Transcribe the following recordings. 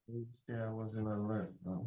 Yeah, I wasn't alert, though.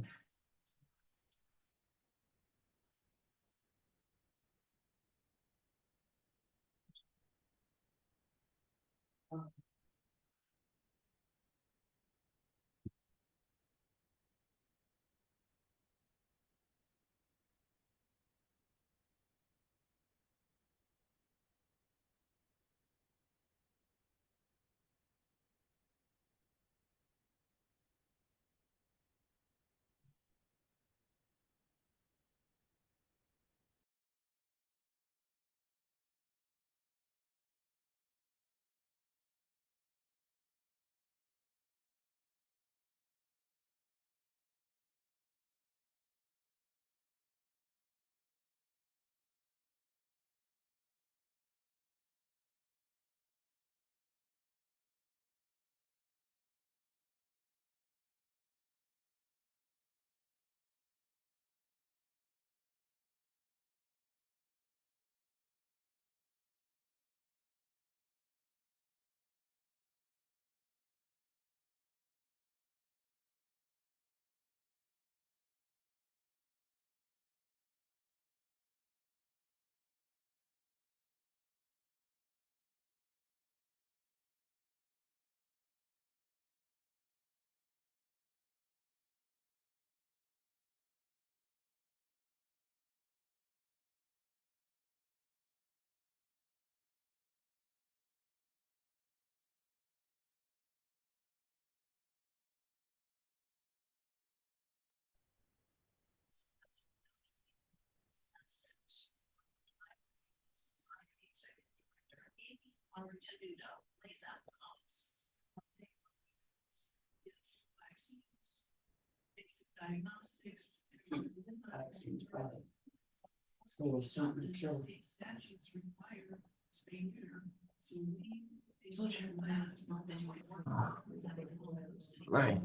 Right.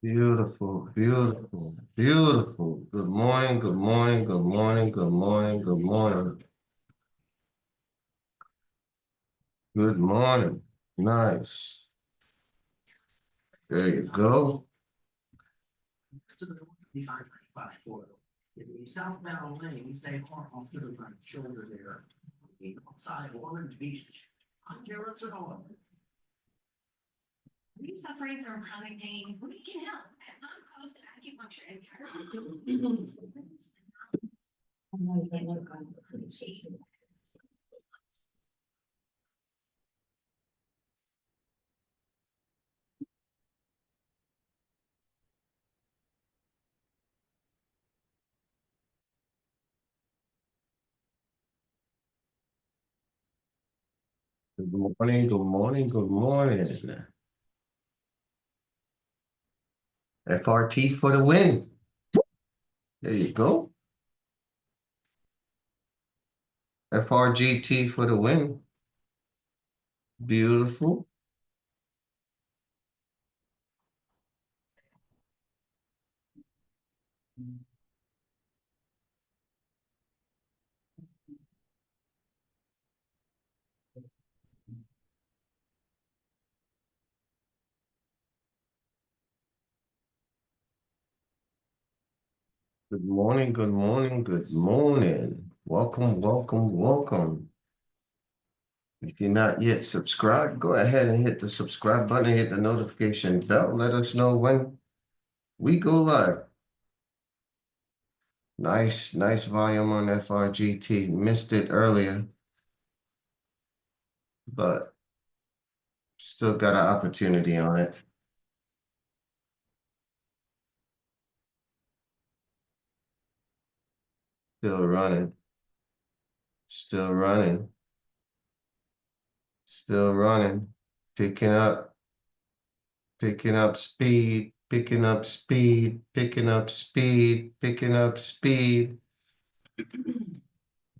Beautiful, beautiful, beautiful. Good morning, good morning, good morning, good morning, good morning. Good morning. Nice. There you go. Good morning, good morning, good morning. FRT for the win. There you go. FRGT for the win. Beautiful. Good morning, good morning, good morning. Welcome, welcome, welcome. If you're not yet subscribed, go ahead and hit the subscribe button, hit the notification bell. Let us know when we go live. Nice, nice volume on FRGT. Missed it earlier, but still got an opportunity on it. Still running. Still running. Still running. Picking up. Picking up speed. Picking up speed. Picking up speed. Picking up speed.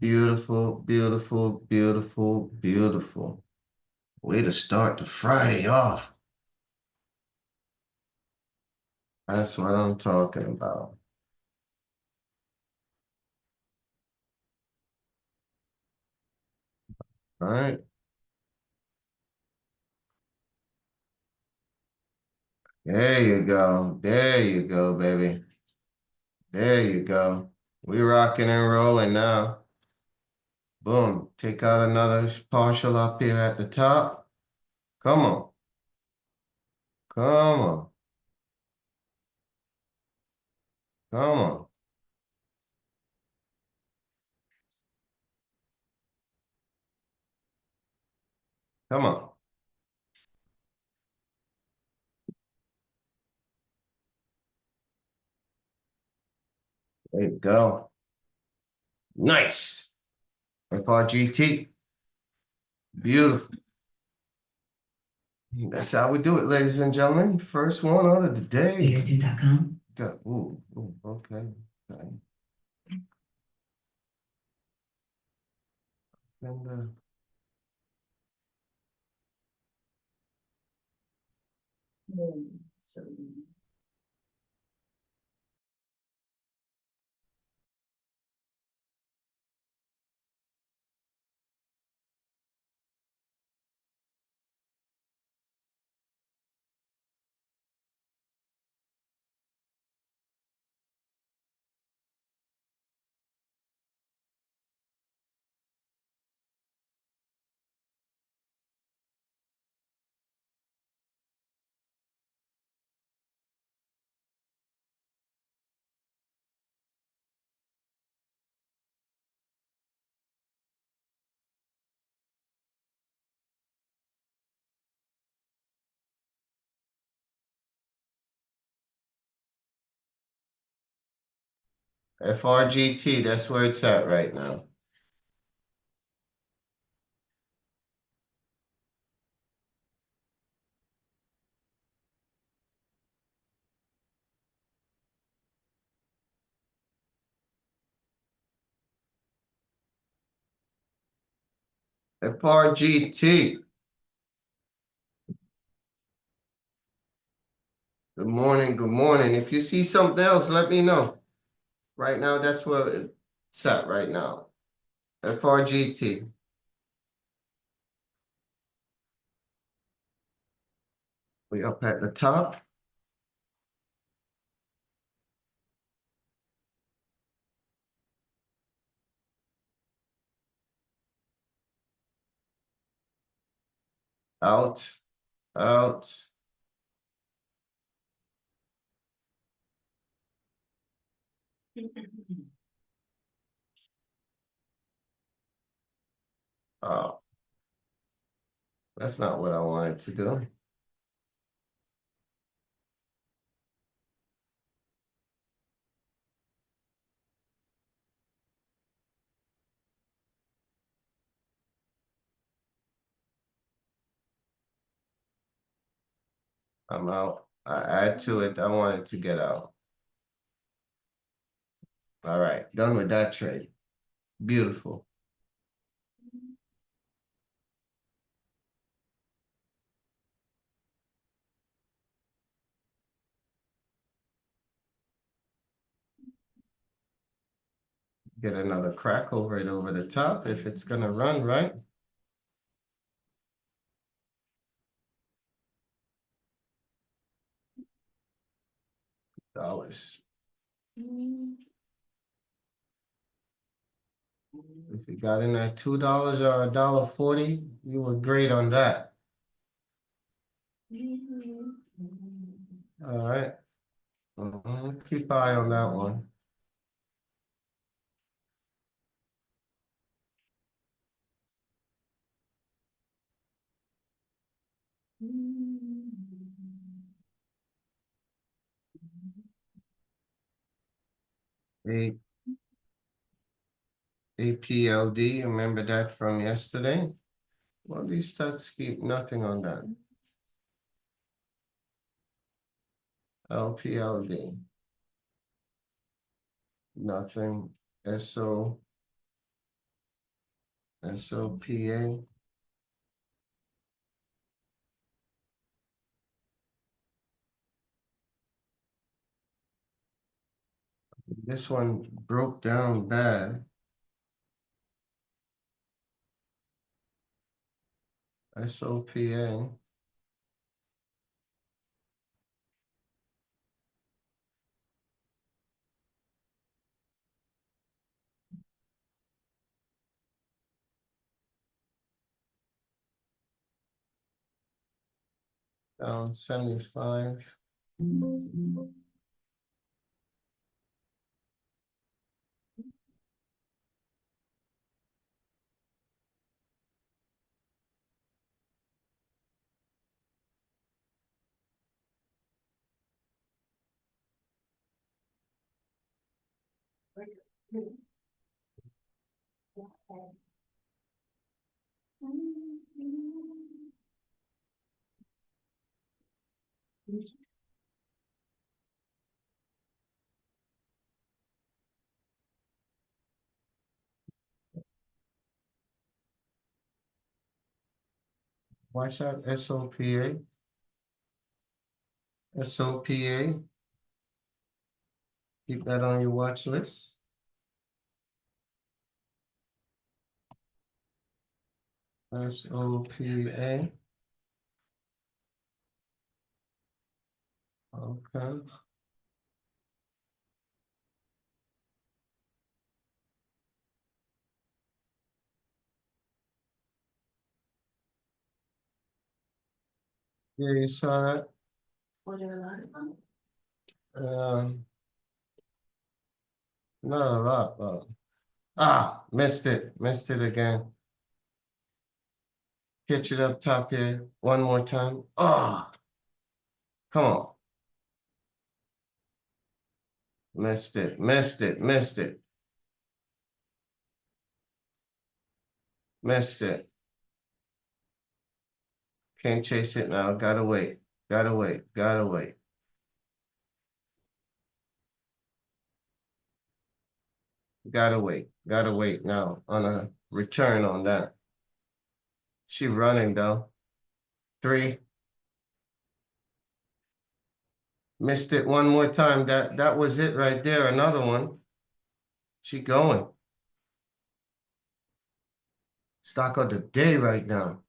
Beautiful, beautiful, beautiful, beautiful. Way to start the Friday off. That's what I'm talking about. All right. There you go. There you go, baby. There you go. We rocking and rolling now. Boom. Take out another partial up here at the top. Come on. Come on. Come on. Come on. There you go. Nice. FRGT. Beautiful. That's how we do it, ladies and gentlemen. First one out of the day. Okay. Okay. And, FRGT, that's where it's at right now. FRGT. Good morning. Good morning. If you see something else, let me know. Right now, that's where it's at right now. FRGT. We up at the top. Out. Out. Oh, that's not what I wanted to do. I'm out. I add to it. I wanted to get out. All right. Done with that trade. Beautiful. Get another crack over it over the top if it's going to run, right? Dollars. If you got in at $2 or $1.40, you were great on that. All right. Keep eye on that one. A APLD, remember that from yesterday? Well, these stats keep nothing on that. LPLD, nothing. SOPA, This one broke down bad. SOPA. Down 75. Watch out, SOPA. SOPA. Keep that on your watch list. SOPA. Okay. Yeah, you saw that? Um, not a lot, but missed it. Missed it again. Pitch it up top here one more time. Oh, come on. Missed it. Missed it. Missed it. Missed it. Can't chase it now. Gotta wait. Gotta wait. Gotta wait. Gotta wait. Gotta wait now on a return on that. She running though. 3. Missed it one more time. That was it right there. Another one. She going. Stock of the day right now.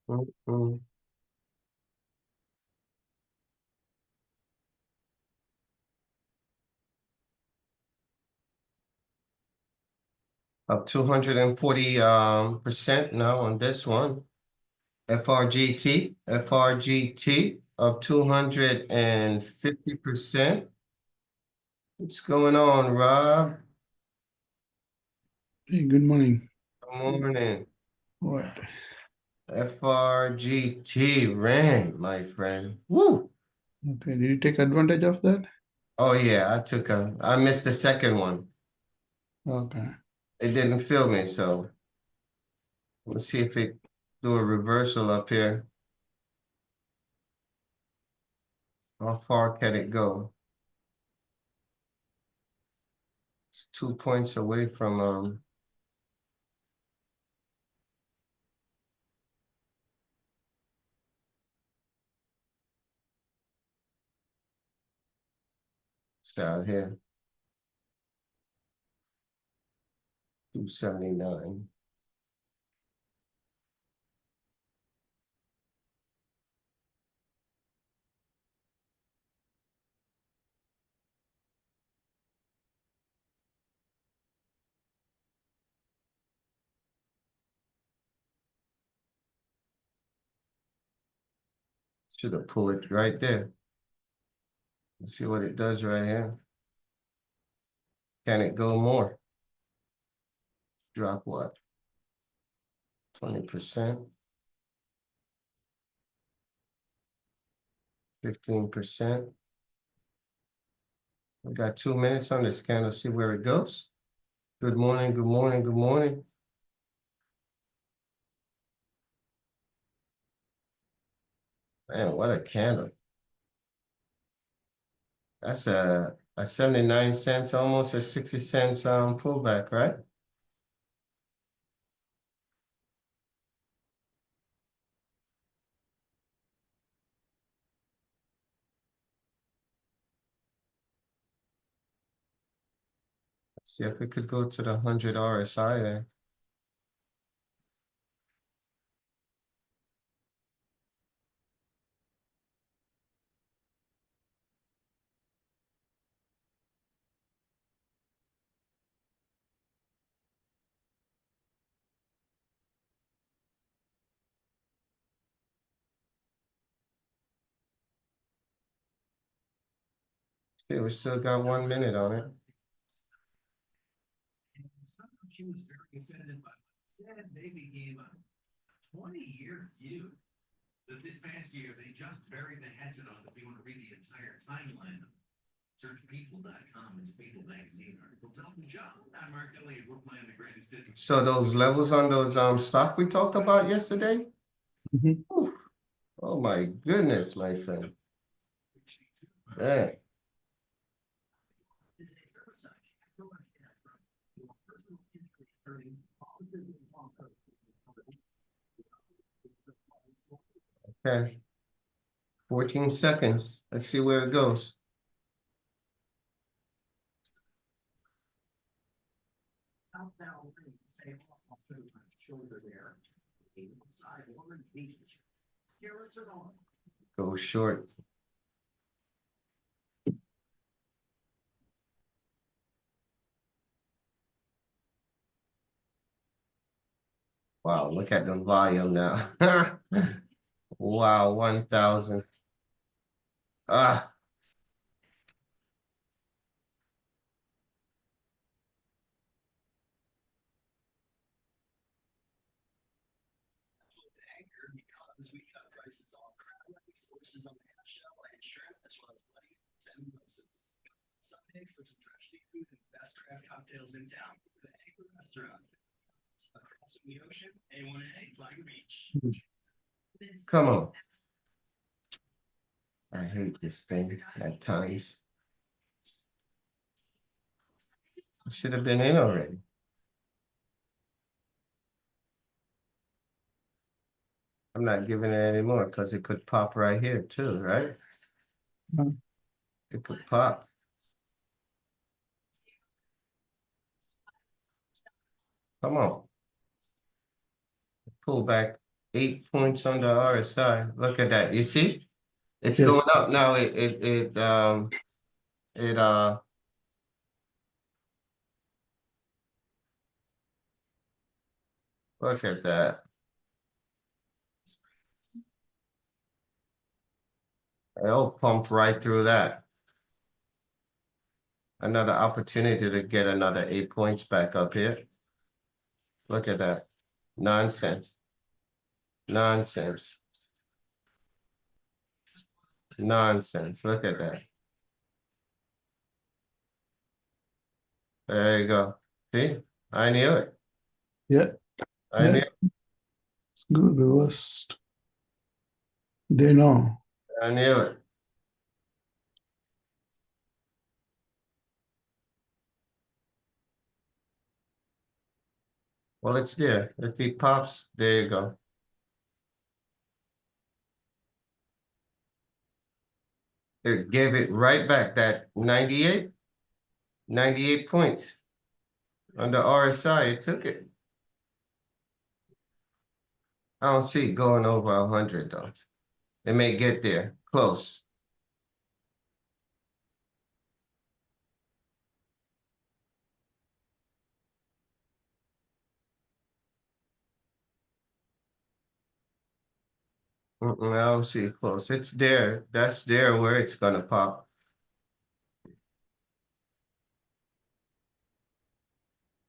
Mm-mm. Up 240 percent now on this one. FRGT up 250%. What's going on, Rob? Hey, good morning. Good morning. Right. FRGT ran, my friend. Woo! Okay. Did you take advantage of that? Oh yeah, I missed the second one. Okay. It didn't fill me, so let's see if it do a reversal up here. How far can it go? It's 2 points away from it's out here. 279. Should have pulled it right there. Let's see what it does right here. Can it go more? Drop what? 20%, 15%. We got 2 minutes on this candle. See where it goes. Good morning, good morning, good morning. Man, what a candle. That's a 79 cents, almost a 60 cents pullback, right? See if we could go to the 100 RSI there. See, we still got 1 minute on it. She was very offended, but instead they became a 20-year feud. That this past year, they just buried the hatchet on. If you want to read the entire timeline, search people.com. It's People Magazine article. Dalton John, I'm Mark Elliott. We're playing the greatest hits. So those levels on those stock we talked about yesterday. Mhm. Oh my goodness, my friend. Man. Okay. 14 seconds. Let's see where it goes. Go short. Wow, look at the volume now. Wow, 1,000. Ah, Because we cut prices on crab legs, oysters on the half shell, and shrimp, as well as bloody salmon roasts. Sunday for some fresh seafood and best craft cocktails in town. The Anchor Restaurant. Across from the ocean, A1A, Flagler Beach. come on. I hate this thing at times. I should have been in already. I'm not giving it anymore because it could pop right here too, right? Mm. It could pop. Come on. Pull back 8 points on the RSI. Look at that. You see? It's Yes. going up now. It look at that. It'll pump right through that. Another opportunity to get another 8 points back up here. Look at that. Nonsense. Nonsense. Nonsense. Look at that. There you go. See? I knew it. Yeah. I knew It's good. Reversed. They know. I knew it. Well, it's there. If it pops, there you go. It gave it right back that 98 points on the RSI. It took it. I don't see it going over 100 though. It may get there, close. I don't see it close. It's there. That's there where it's gonna pop.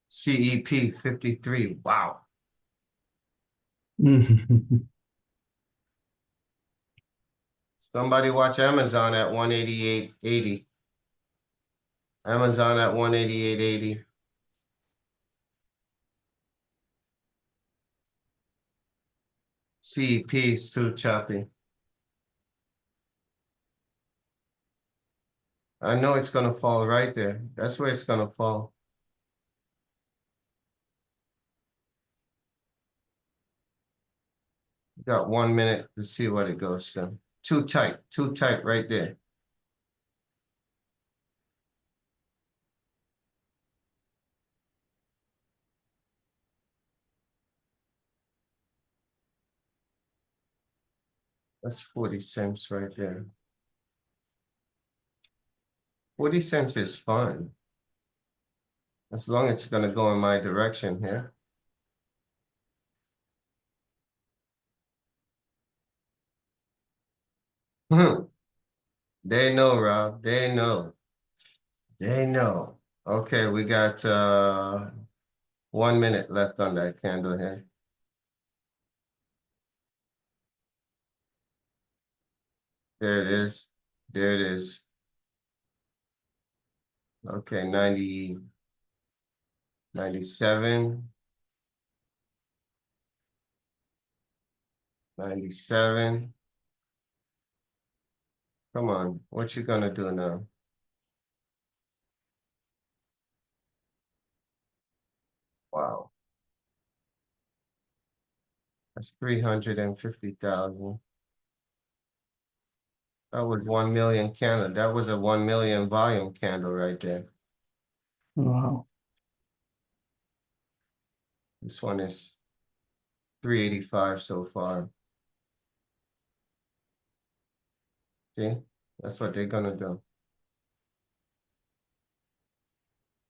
CEP 53. Wow. Somebody watch Amazon at 188.80. Amazon at 188.80. CEP is too choppy. I know it's gonna fall right there. That's where it's gonna fall. Got 1 minute to see what it goes to. Too tight right there. That's 40 cents right there. 40 cents is fine. As long as it's gonna go in my direction here. They know, Rob. They know. They know. Okay, we got 1 minute left on that candle here. There it is. There it is. Okay, 90, 97, 97. Come on, what you gonna do now? Wow, that's 350,000. That was 1 million candle. That was a 1 million volume candle right there. Wow. This one is 385 so far. See, that's what they're gonna do.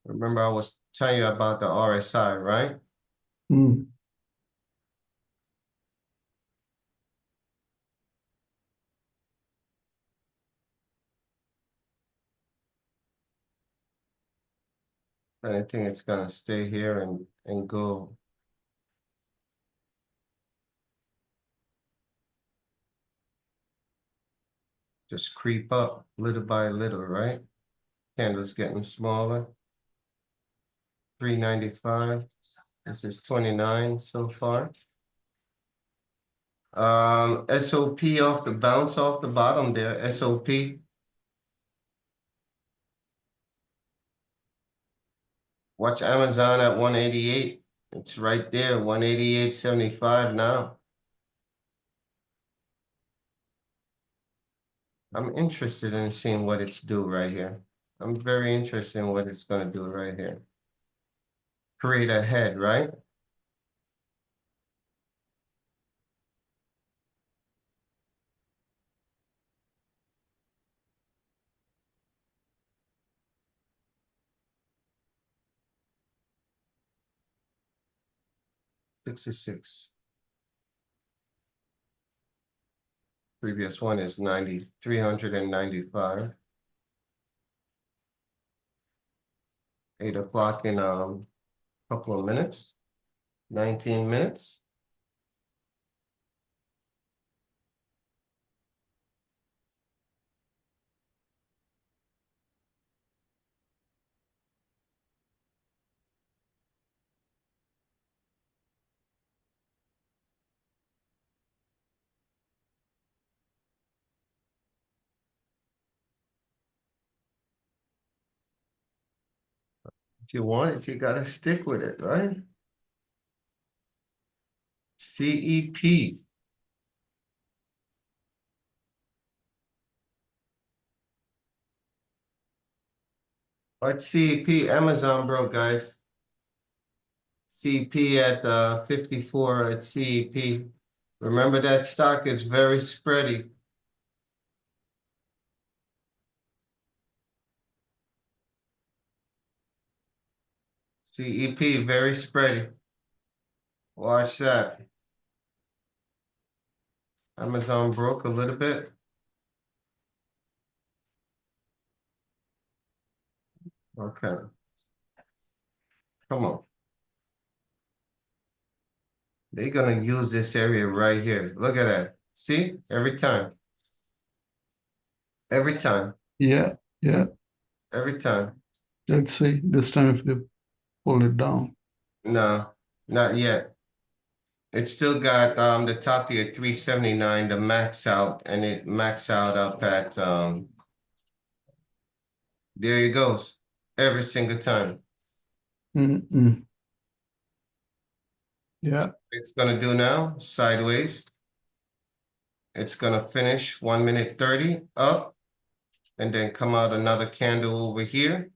Remember, I was telling you about the RSI, right? Mm. And I think it's gonna stay here and go. Just creep up little by little, right? Candle's getting smaller. 395. This is 29 so far. SOP off the bounce off the bottom there, SOP. Watch Amazon at 188. It's right there, 188.75 now. I'm interested in seeing what it's do right here. I'm very interested in what it's gonna do right here. Create a head, right? $66. Previous one is 395. 8 o'clock in couple of minutes. 19 minutes. If you want it, you gotta stick with it, right? CEP. What's CEP? Amazon broke, guys. CEP at 54 at CEP. Remember that stock is very spready. CEP, very spready. Watch that. Amazon broke a little bit. Okay. Come on. They're gonna use this area right here. Look at that. See? Every time. Every time. Yeah, yeah. Every time. Let's see this time if they pull it down. No, not yet. It still got the top here 379, the max out, and it max out up at there it goes. Every single time. Mm-mm. Yeah. It's gonna do now, sideways. It's gonna finish 1 minute 30 up, and then come out another candle over here,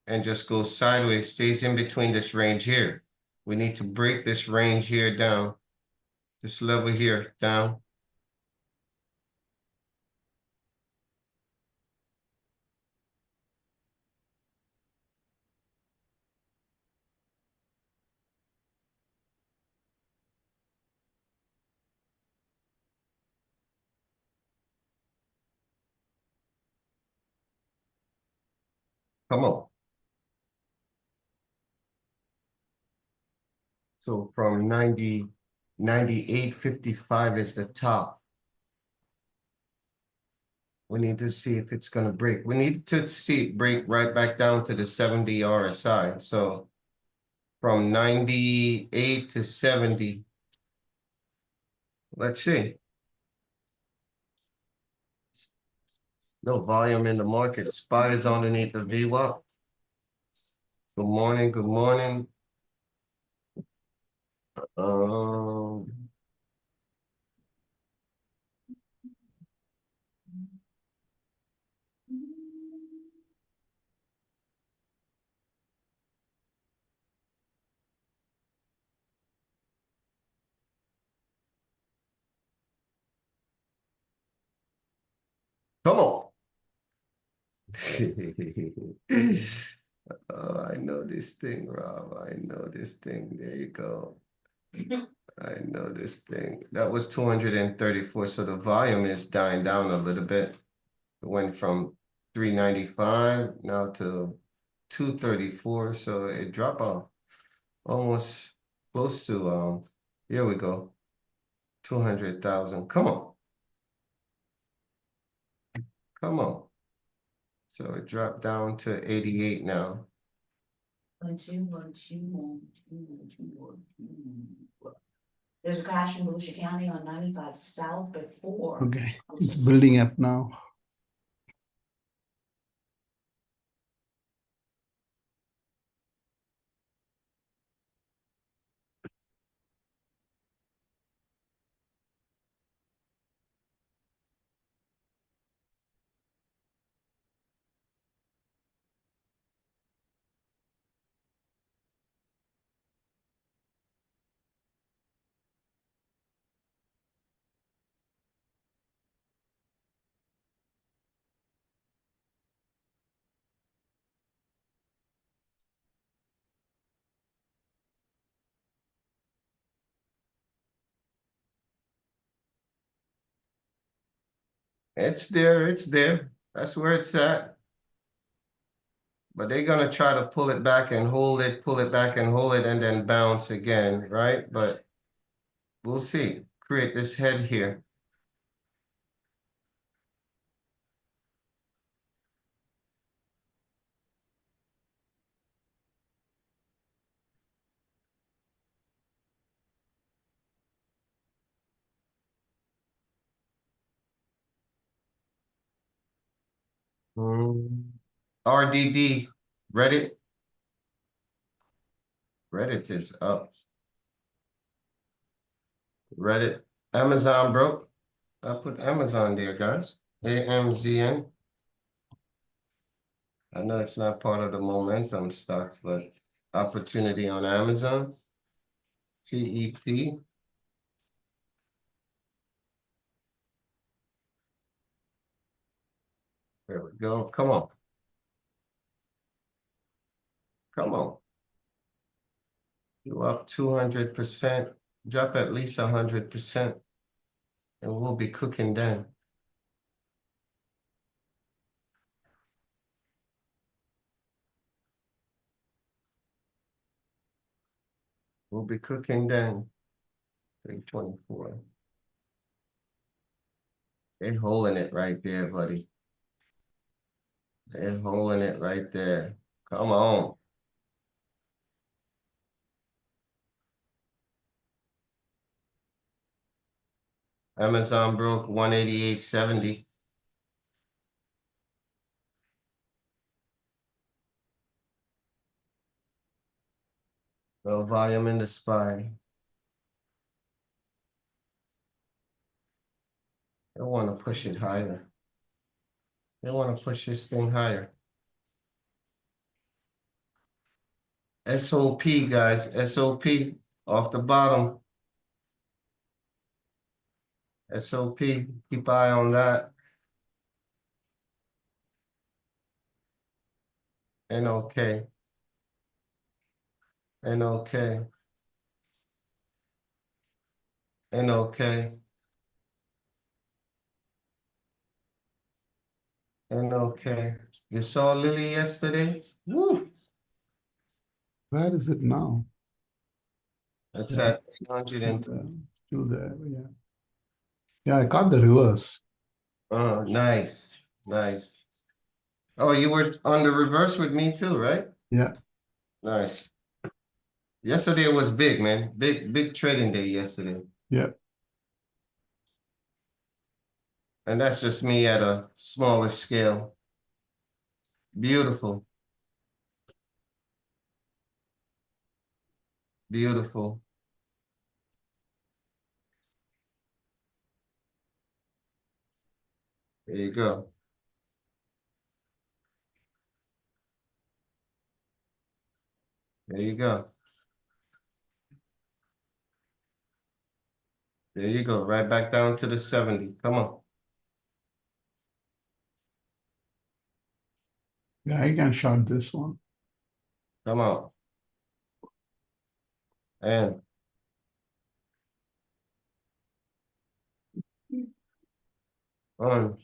and just go sideways, stays in between this range here. We need to break this range here down, this level here down. Come on. So from 90, 98.55 is the top. We need to see if it's gonna break. We need to see it break right back down to the 70 RSI. So from 98 to 70. Let's see. No volume in the market. SPY is underneath the VWAP. Good morning, good morning. Um, Come on. Oh, I know this thing, Rob. I know this thing. There you go. I know this thing. That was 234. So the volume is dying down a little bit. It went from 395 now to 234. So it dropped off almost close to here we go. 200,000. Come on. Come on. So it dropped down to 88 now. There's a crash in Volusia County on 95 South before. Okay. It's building up now. It's there, it's there. That's where it's at. But they're gonna try to pull it back and hold it, pull it back and hold it, and then bounce again, right? But we'll see. Create this head here. RDD, Reddit. Reddit is up. Reddit. Amazon broke. I put Amazon there, guys. AMZN. I know it's not part of the momentum stocks, but opportunity on Amazon. TEP. There we go. Come on. Come on. You up 200%. Drop at least 100%. and we'll be cooking then. We'll be cooking then. 324. They're holding it right there, buddy. They're holding it right there. Come on. Amazon broke 188.70. No volume in the SPY. They want to push it higher. They want to push this thing higher. SOP, guys. SOP off the bottom. SOP. Keep eye on that. NOK. NOK. NOK. NOK. You saw Lily yesterday? Woo! Where is it now? That's Yeah. at 800 Still and there, still there, yeah. Yeah, I caught the reverse. nice. Nice. Oh, you were on the reverse with me too, right? Yeah, Nice. Yesterday was big, man. Big trading day yesterday. yeah. And that's just me at a smaller scale. Beautiful. Beautiful. There you go. There you go. There you go. Right back down to the 70. Come on. Yeah, I can short this one. Come on. And on.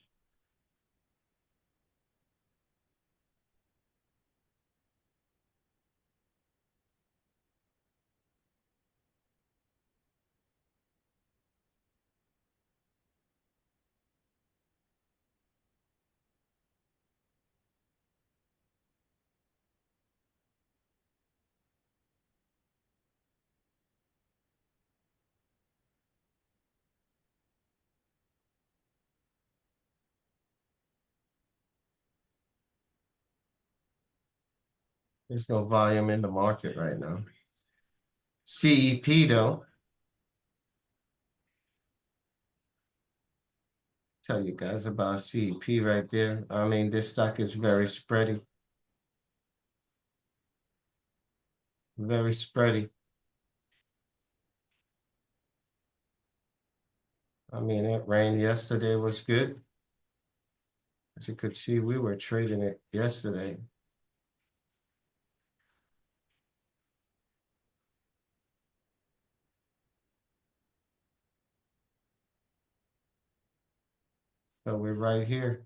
There's no volume in the market right now. CEP though. Tell you guys about CEP right there. I mean, this stock is very spready. Very spready. I mean, it rained yesterday was good. As you could see, we were trading it yesterday. So we're right here.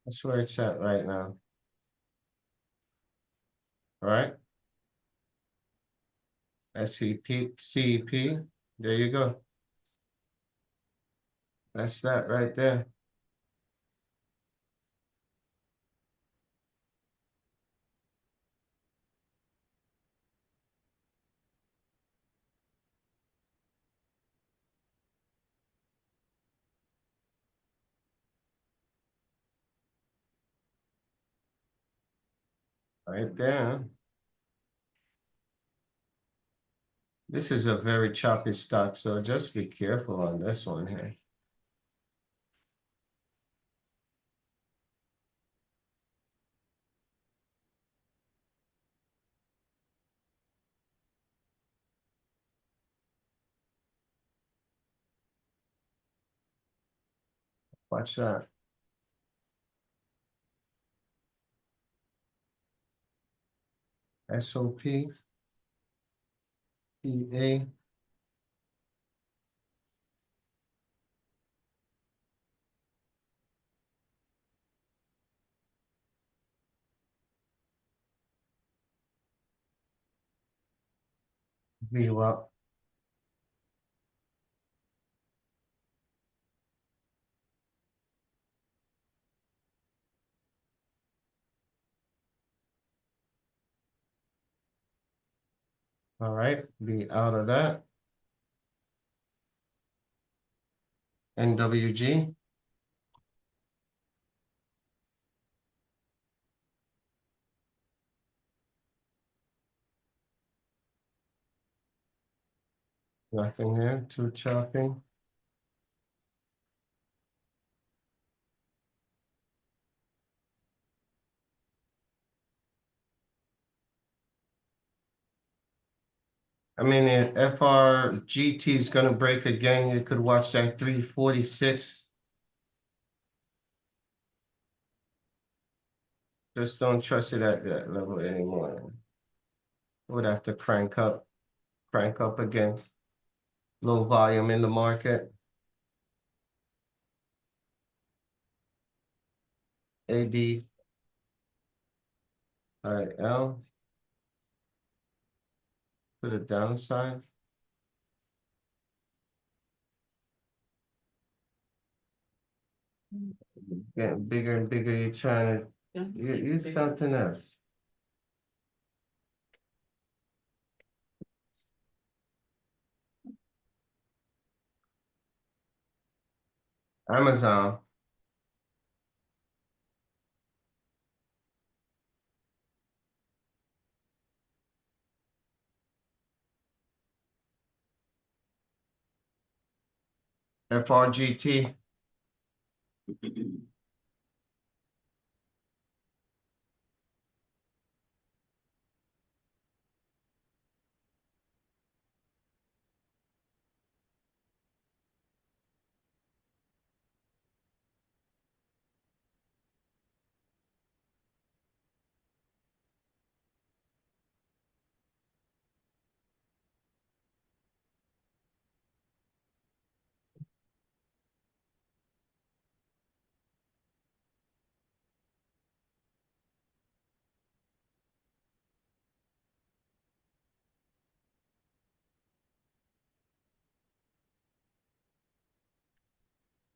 That's where it's at right now. All right. SCP, CEP. There you go. That's that right there. Right there. This is a very choppy stock, so just be careful on this one here. Watch that. SOP, PA. VWAP. All right, be out of that. NWG. Nothing here, too choppy. I mean, if FRGT is gonna break again, you could watch that 346. Just don't trust it at that level anymore. Would have to crank up again. Low volume in the market. AD. All right, L. To the downside. It's getting bigger and bigger. You're trying to use something else. Amazon. FRGT.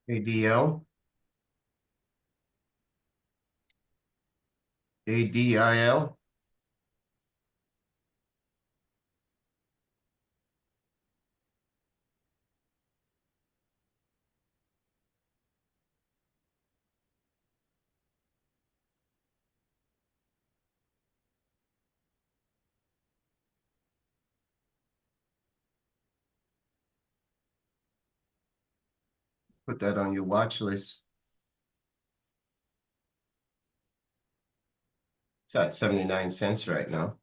ADL. ADIL. Put that on your watch list. It's at 79 cents right now.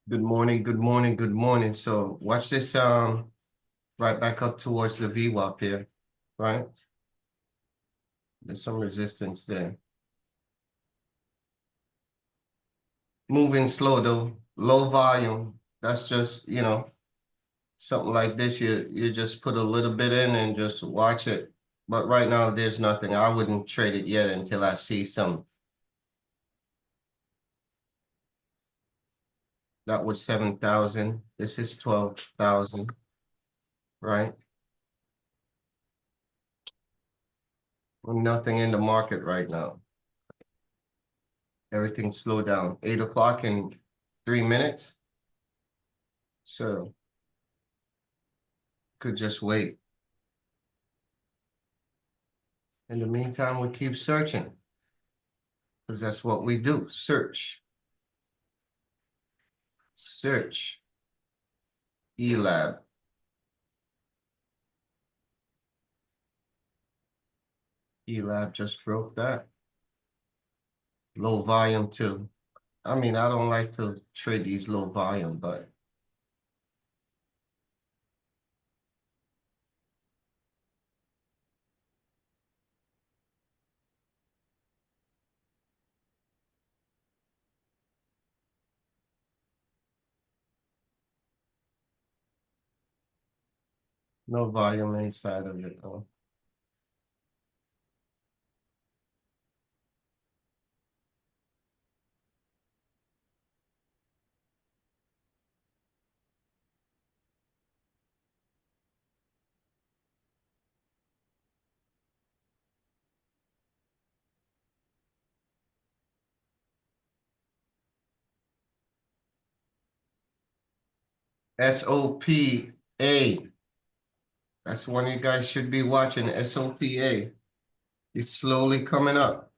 Good morning, good morning, good morning. So watch this right back up towards the VWAP here, right? There's some resistance there. Moving slow though, low volume. That's just, something like this, you just put a little bit in and just watch it. But right now there's nothing. I wouldn't trade it yet until I see some. That was 7,000. This is 12,000, right? Nothing in the market right now. Everything slowed down. 8 o'clock in 3 minutes. So could just wait. In the meantime, we keep searching. Because that's what we do, search. Search. ELAB. ELAB just broke that. Low volume too. I mean, I don't like to trade these low volume, but no volume inside of it though. SOPA. That's one you guys should be watching, SOPA. It's slowly coming up.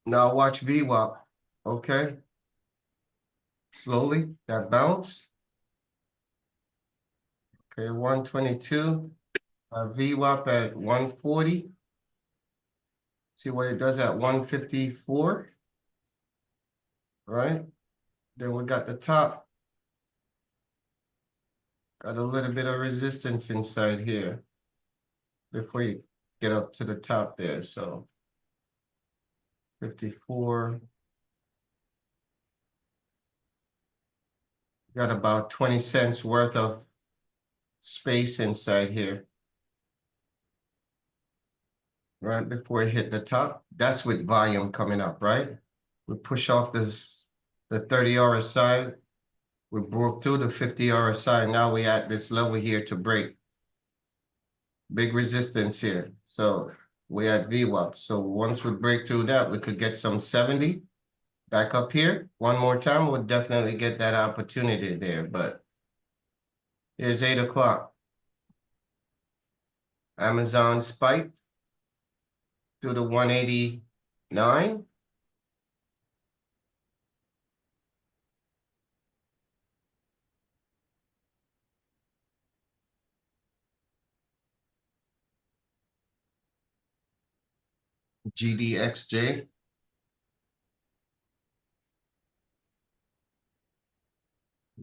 Now watch VWAP, okay? Slowly, that bounce. Okay, 122. VWAP at 140. See what it does at 154. Right? Then we got the top. Got a little bit of resistance inside here before you get up to the top there. So 54. Got about 20 cents worth of space inside here. Right before it hit the top. That's with volume coming up, right? We push off this the 30 RSI. We broke through the 50 RSI. Now we at this level here to break. Big resistance here. So we at VWAP. So once we break through that, we could get some 70 back up here. One more time, we'll definitely get that opportunity there. But here's 8 o'clock. Amazon spiked to the 189. GDXJ.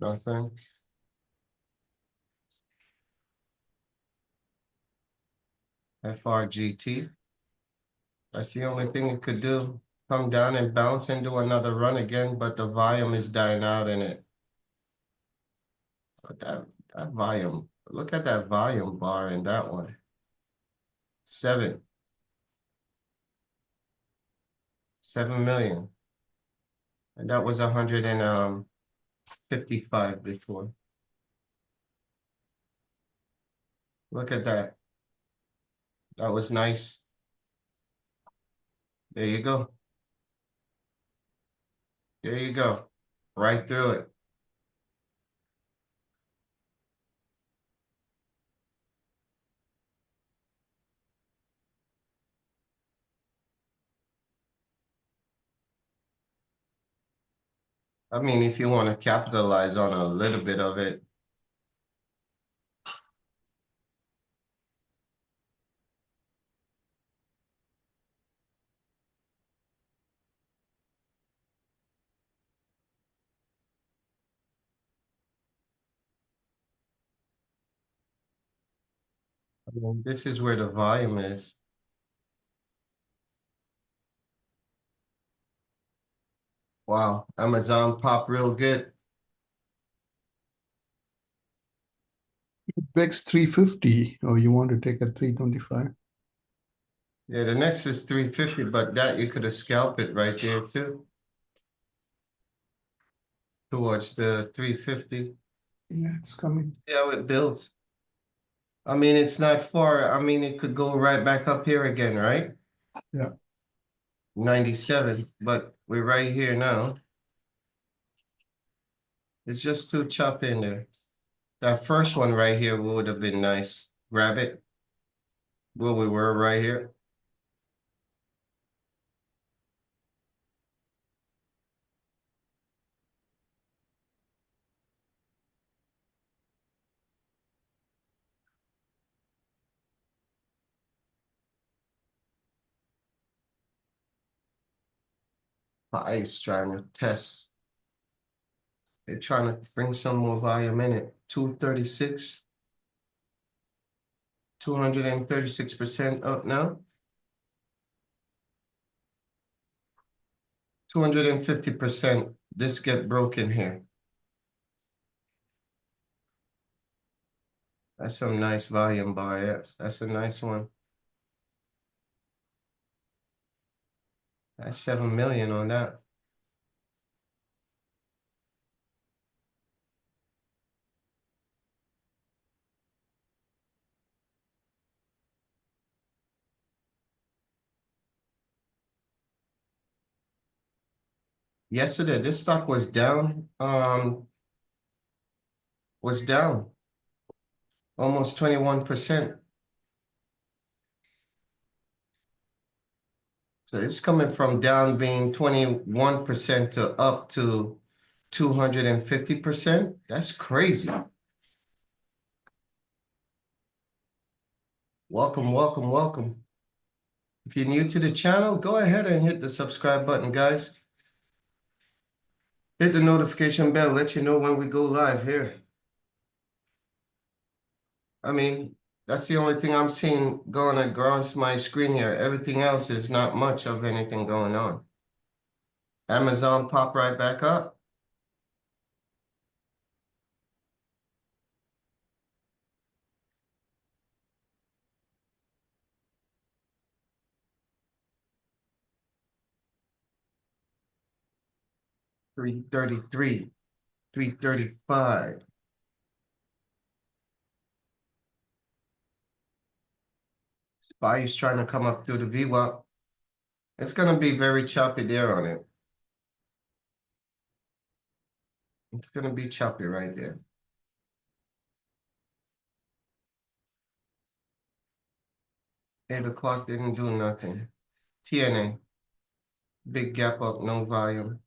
Nothing. FRGT. That's the only thing it could do. Come down and bounce and do another run again, but the volume is dying out in it. But that volume, look at that volume bar in that one. 7 million. And that was 155 before. Look at that. That was nice. There you go. There you go. Right through it. I mean, if you want to capitalize on a little bit of it. I mean, this is where the volume is. Wow, Amazon popped real good. Bex 350, or you want to take a 325? Yeah, the next is 350, but that you could have scalped it right there too. Towards the 350. Yeah, it's coming. See how it builds. I mean, it's not far. I mean, it could go right back up here again, right? Yeah. 97, but we're right here now. It's just too choppy in there. That first one right here would have been nice. Grab it. Where we were right here. Ice trying to test. They're trying to bring some more volume in it. 236. 236% up now. 250%. This get broken here. That's some nice volume bar. Yeah, that's a nice one. That's 7 million on that. Yesterday, this stock was down. Was down almost 21%. So it's coming from down being 21% to up to 250%. That's crazy. Welcome, welcome, welcome. If you're new to the channel, go ahead and hit the subscribe button, guys. Hit the notification bell, let you know when we go live here. I mean, that's the only thing I'm seeing going across my screen here. Everything else is not much of anything going on. Amazon pop right back up. $333, $335. SPY is trying to come up through the VWAP. It's going to be very choppy there on it. It's going to be choppy right there. 8 o'clock didn't do nothing. TNA, big gap up, no volume.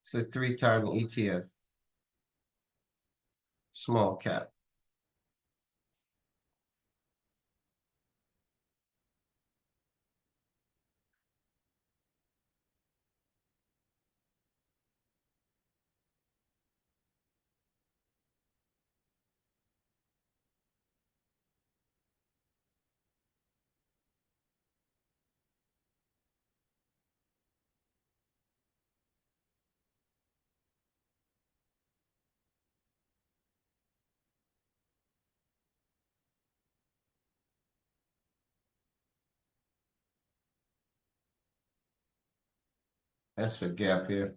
It's a 3-time ETF. Small cap. That's a gap here.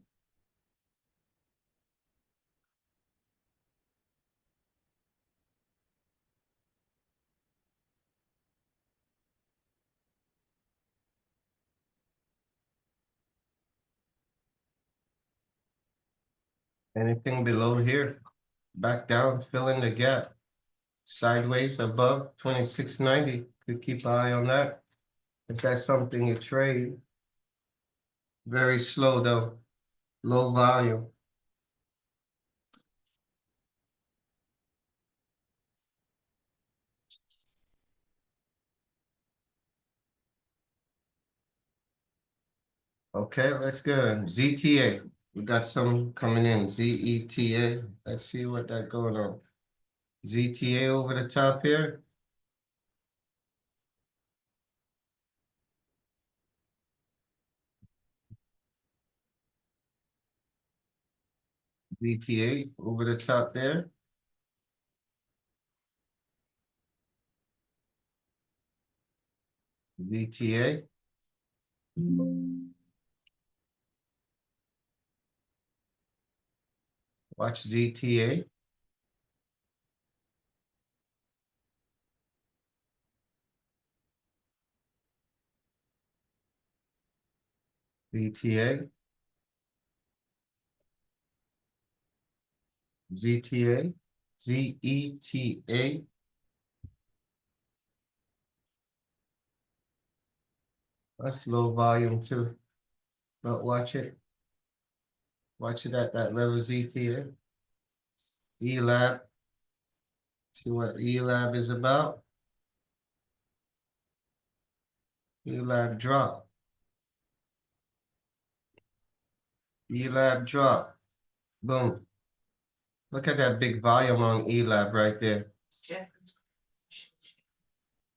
Anything below here, back down, fill in the gap. Sideways above 2690. Could keep an eye on that. If that's something you trade. Very slow though. Low volume. Okay, let's go. ZTA. We got some coming in. ZETA. Let's see what that going on. ZTA over the top here. ZTA over the top there. ZTA. Watch ZTA. ZTA. ZTA. ZETA. That's low volume too. But watch it. Watch it at that level ZTA. ELAB. See what ELAB is about. ELAB drop. ELAB drop. Boom. Look at that big volume on ELAB right there. Check.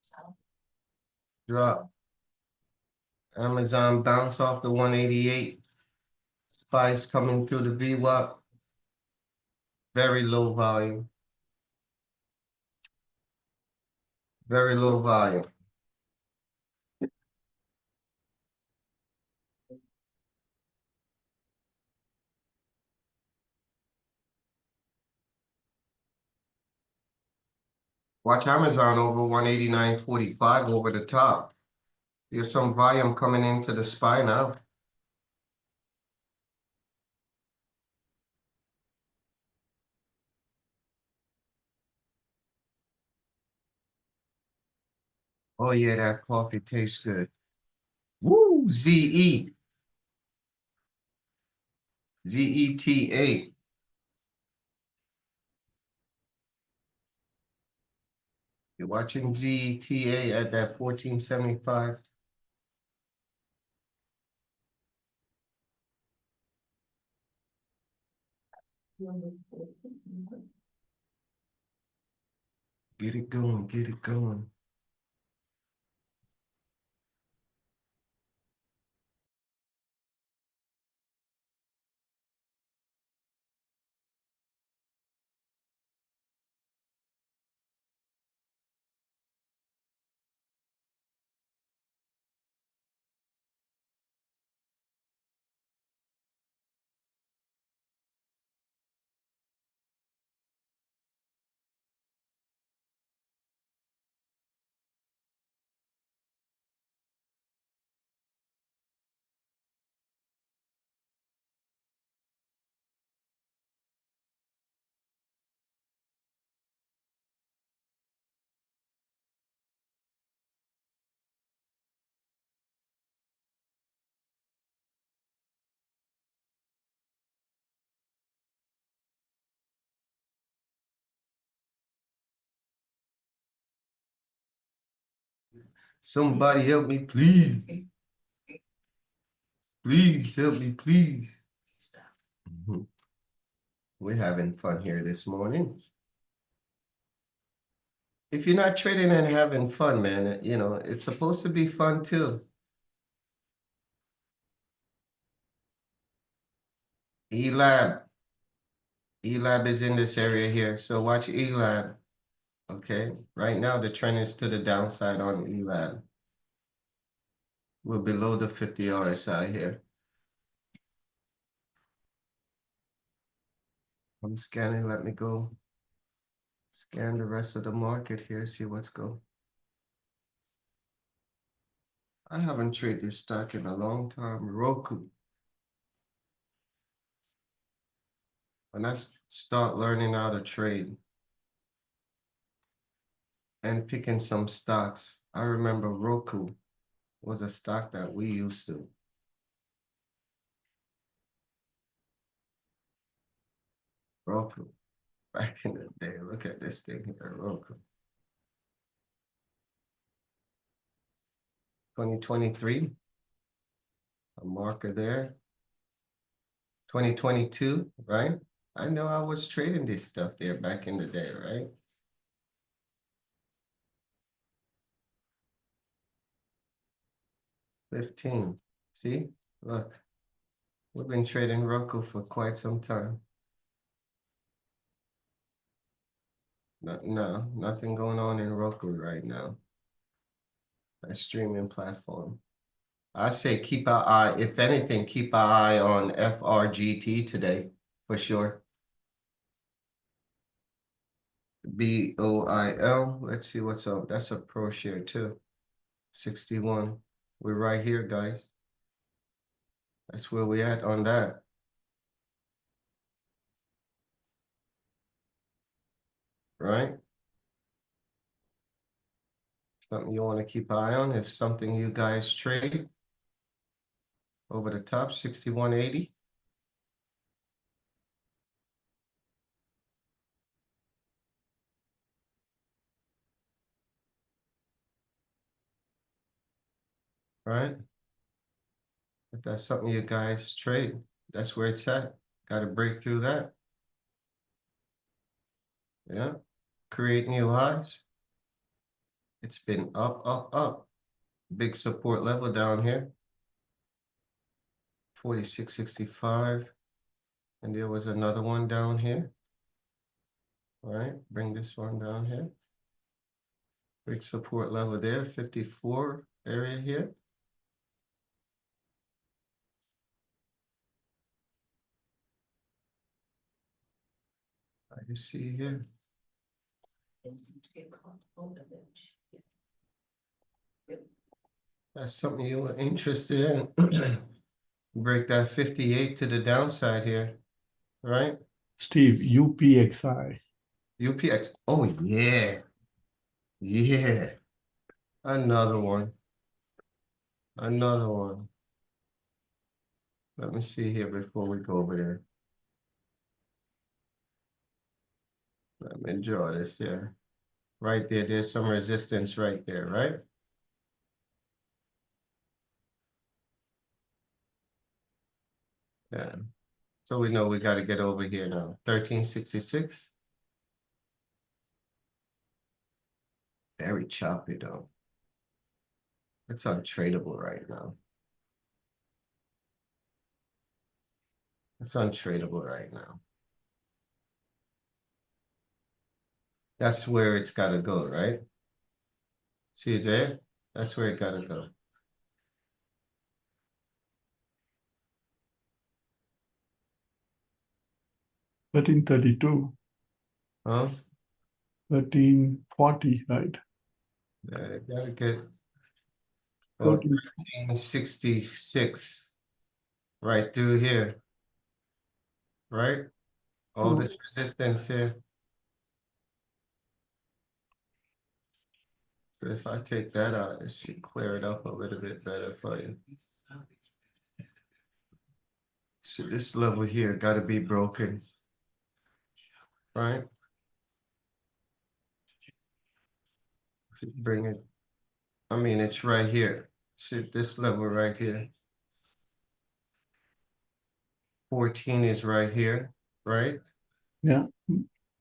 South. Drop. Amazon bounce off the 188. Spice coming through the VWAP. Very low volume. Very low volume. Watch Amazon over 189.45 over the top. There's some volume coming into the SPY now. Oh yeah, that coffee tastes good. Woo, ZE. ZETA. You're watching ZETA at that 1475. Get it going, get it going. Somebody help me, please. Please help me, please. Mhm. We're having fun here this morning. If you're not trading and having fun, man, you know, it's supposed to be fun too. ELAB. ELAB is in this area here. So watch ELAB. Okay. Right now, the trend is to the downside on ELAB. We're below the 50 RSI here. I'm scanning. Let me go scan the rest of the market here, see what's going. I haven't traded this stock in a long time. Roku. When I start learning how to trade and picking some stocks, I remember Roku was a stock that we used to. Roku, back in the day. Look at this thing here, Roku. 2023, a marker there. 2022, right? I know I was trading this stuff there back in the day, right? '15. See, look, we've been trading Roku for quite some time. No, nothing going on in Roku right now. A streaming platform. I say keep an eye, if anything, keep an eye on FRGT today, for sure. BOIL, let's see what's up. That's a pro share too. 61. We're right here, guys. That's where we at on that. Right? Something you want to keep an eye on. If something you guys trade over the top, 61.80. right? If that's something you guys trade, that's where it's at. Got to break through that. Yeah. Create new highs. It's been up, up, up. Big support level down here. 46.65. And there was another one down here. All right, bring this one down here. Big support level there, 54 area here. You see here. That's something you were interested in. Break that 58 to the downside here, right? Steve, UPXI. UPX. Oh yeah. Yeah. Another one. Another one. Let me see here before we go over there. Let me draw this here. Right there, there's some resistance right there, right? Yeah. So we know we got to get over here now. 1366. Very choppy though. It's untradeable right now. It's untradeable right now. That's where it's got to go, right? See it there? That's where it got to go. $13.32, Huh? $13.40, right? Yeah, got to get 13. 1366 right through here, right? All this resistance here. So if I take that out, it should clear it up a little bit better for you. So this level here got to be broken, right? Bring it. I mean, it's right here. See this level right here. 14 is right here, right? Yeah,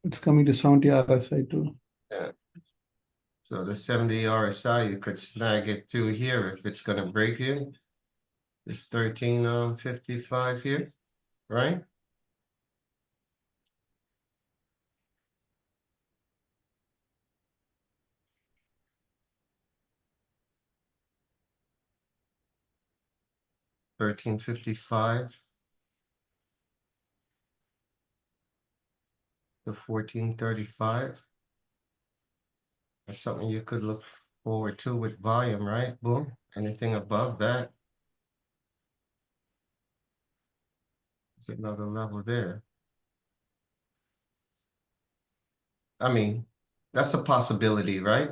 it's coming to 70 RSI too. Yeah. So the 70 RSI, you could snag it through here if it's gonna break here. It's 13.55 here, right? $13.55 to $14.35. That's something you could look forward to with volume, right? Boom. Anything above that is another level there. I mean, that's a possibility, right?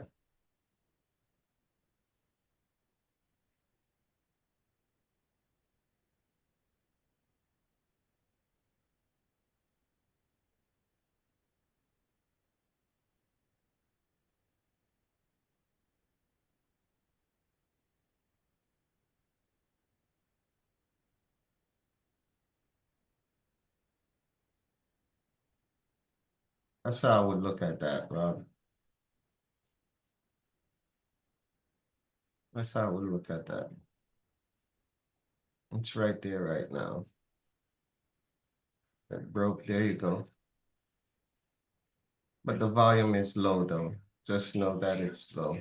That's how I would look at that, Rob. That's how I would look at that. It's right there right now. That broke, there you go. But the volume is low though. Just know that it's low.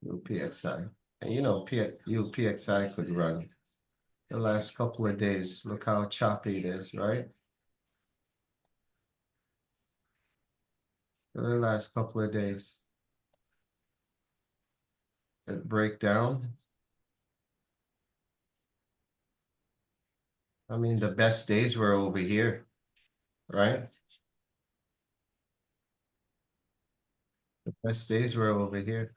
UPXI. And you know, UPXI could run the last couple of days. Look how choppy it is, right? For the last couple of days. It break down. I mean, the best days were over here, right? The best days were over here.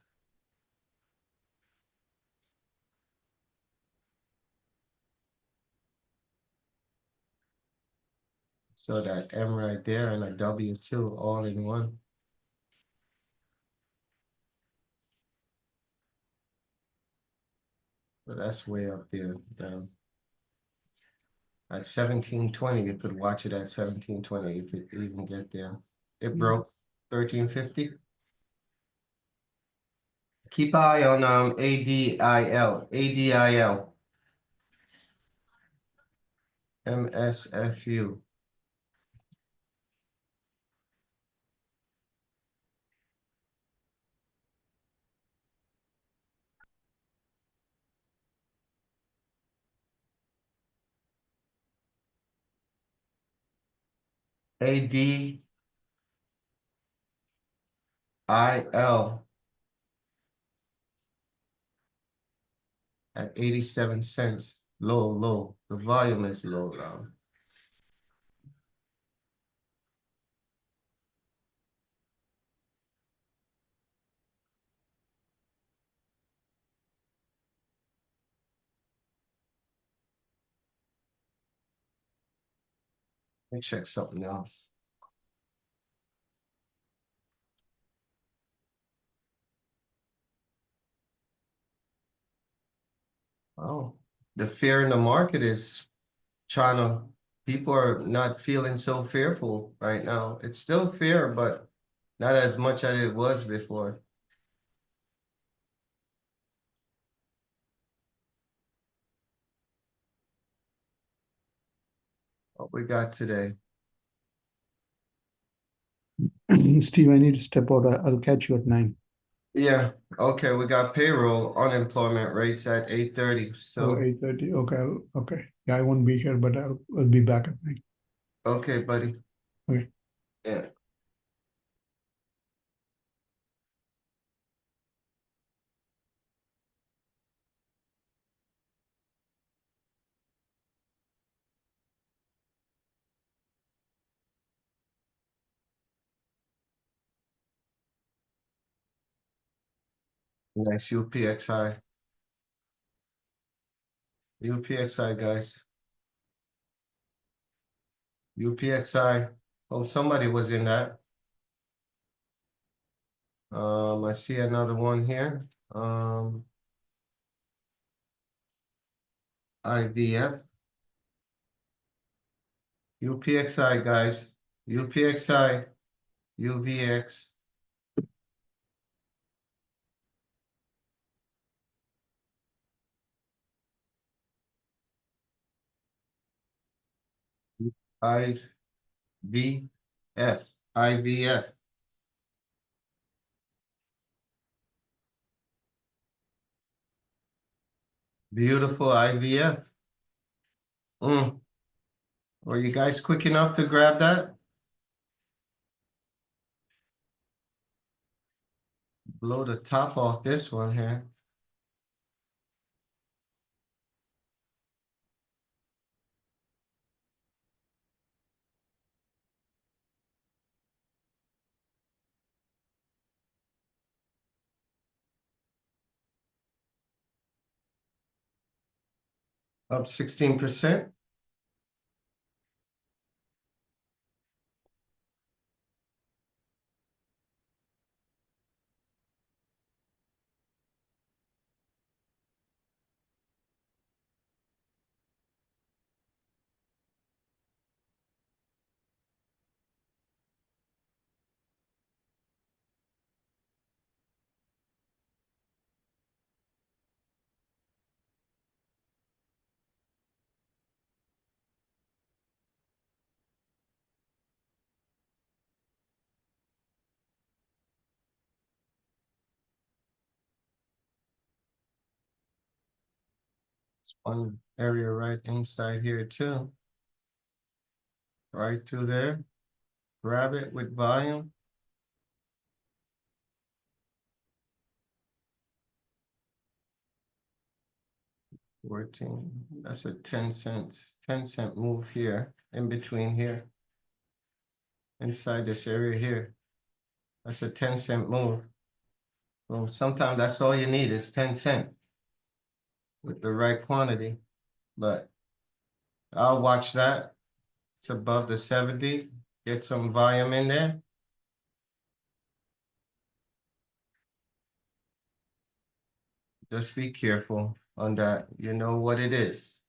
So that M right there and a W2 all in one. So that's way up there down. At 1720, you could watch it at 1720 if it even get there. It broke 1350. Keep eye on ADIL, ADIL, MSFU. ADIL at 87 cents. Low, low. The volume is low now. Let me check something else. Oh, the fear in the market is trying to, people are not feeling so fearful right now. It's still fear, but not as much as it was before. What we got today? Steve, I need to step out. I'll catch you at 9. Yeah, okay, we got payroll unemployment rates at 8:30. Oh, So 8:30. Okay, okay. Yeah, I won't be here, but I'll be back at 9. okay, buddy. Okay. Yeah. Nice UPXI. UPXI, guys. UPXI. Oh, somebody was in that. I see another one here. IVF. UPXI, guys. UPXI. UVX. IVF. IVF. Beautiful IVF. Were you guys quick enough to grab that? Blow the top off this one here. Up 16%. One area right inside here too. Right through there. Grab it with volume. $14. That's a 10 cents. 10-cent move here. In between here. Inside this area here. That's a 10-cent move. Well, sometimes that's all you need is 10 cents. With the right quantity. But I'll watch that. It's above the 70. Get some volume in there. Just be careful. on that. You know what it is.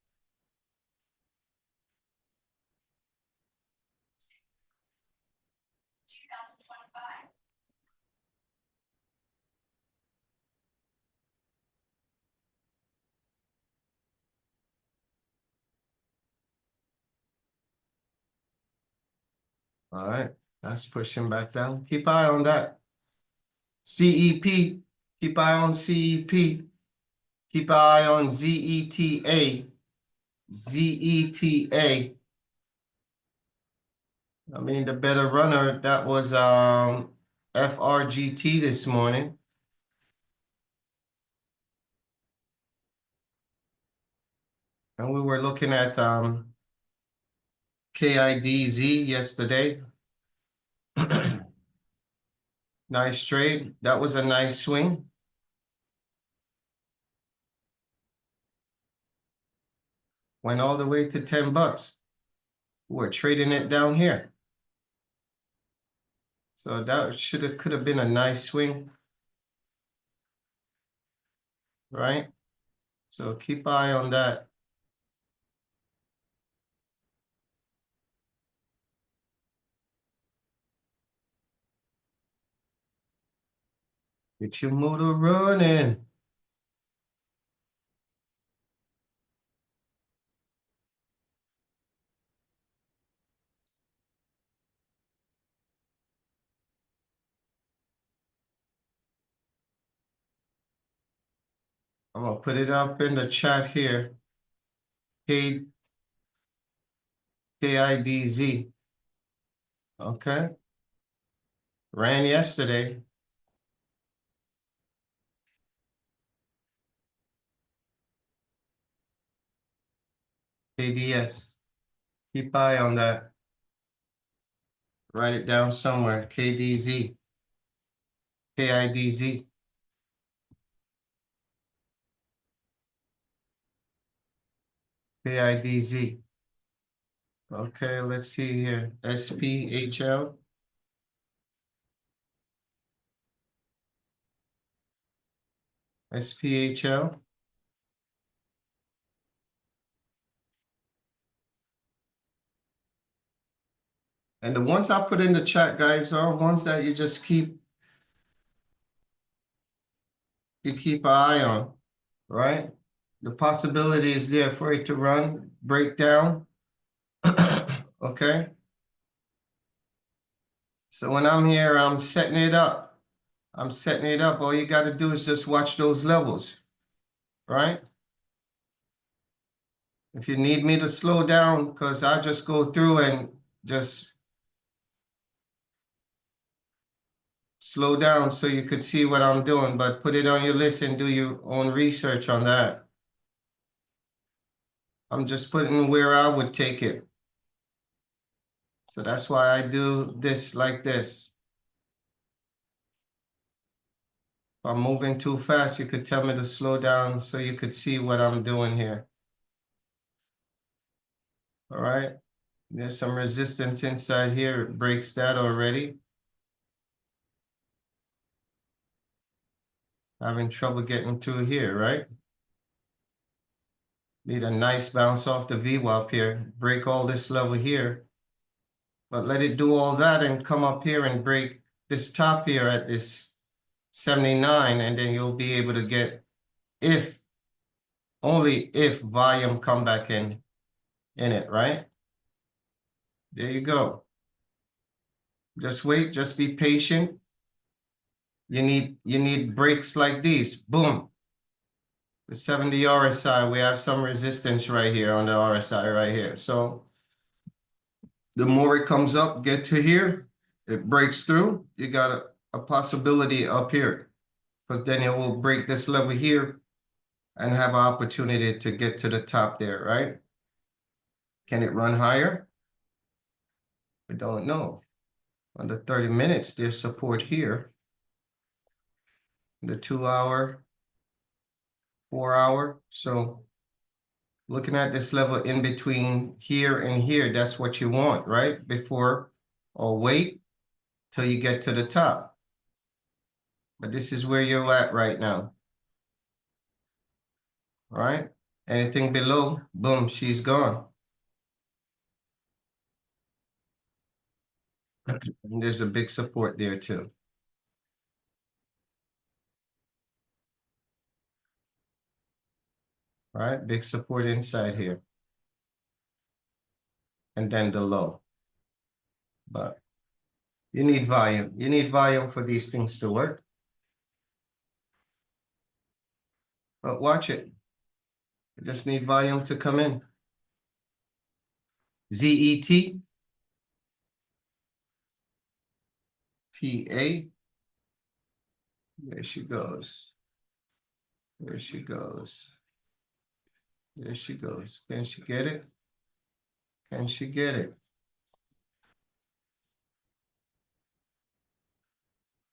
All right, that's pushing back down. Keep eye on that. CEP, keep eye on CEP. Keep eye on ZETA. ZETA. I mean, the better runner, that was FRGT this morning. And we were looking at KIDZ yesterday. Nice trade. That was a nice swing. Went all the way to 10 bucks. We're trading it down here. So that could have been a nice swing. Right? So keep eye on that. Get your motor running. I'm gonna put it up in the chat here. KIDZ. Okay. Ran yesterday. KDS. Keep eye on that. Write it down somewhere. KDZ. KIDZ. KIDZ. Okay, let's see here. SPHL. SPHL. And the ones I put in the chat, guys, are ones that you just keep an eye on, right? The possibility is there for it to run, break down. Okay. So when I'm here, I'm setting it up. I'm setting it up. All you got to do is just watch those levels, right? If you need me to slow down, because I just go through and just slow down so you could see what I'm doing, but put it on your list and do your own research on that. I'm just putting where I would take it. So that's why I do this like this. If I'm moving too fast, you could tell me to slow down so you could see what I'm doing here. All right. There's some resistance inside here. It breaks that already. Having trouble getting through here, right? Need a nice bounce off the VWAP here. Break all this level here. But let it do all that and come up here and break this top here at this 79. And then you'll be able to get, if, only if volume come back in it, right? There you go. Just wait, just be patient. You need breaks like these. Boom. The 70 RSI, we have some resistance right here on the RSI right here. So the more it comes up, get to here, it breaks through, you got a possibility up here. Because then it will break this level here and have an opportunity to get to the top there, right? Can it run higher? We don't know. On the 30 minutes, there's support here. The 2 hour, 4 hour. So looking at this level in between here and here, that's what you want, right? Before, or wait till you get to the top. But this is where you're at right now. right? Anything below, boom, she's gone. And there's a big support there too. Right, big support inside here. And then the low. But you need volume. You need volume for these things to work. But watch it. You just need volume to come in. ZET. TA. There she goes. There she goes. There she goes. Can she get it? Can she get it?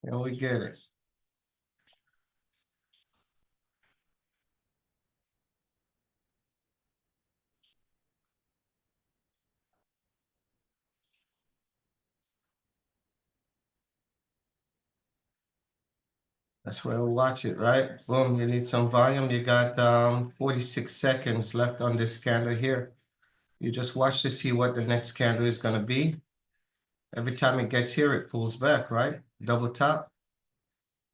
Can we get it? That's where we'll watch it, right? Boom, you need some volume. You got 46 seconds left on this candle here. You just watch to see what the next candle is going to be. Every time it gets here, it pulls back, right? Double top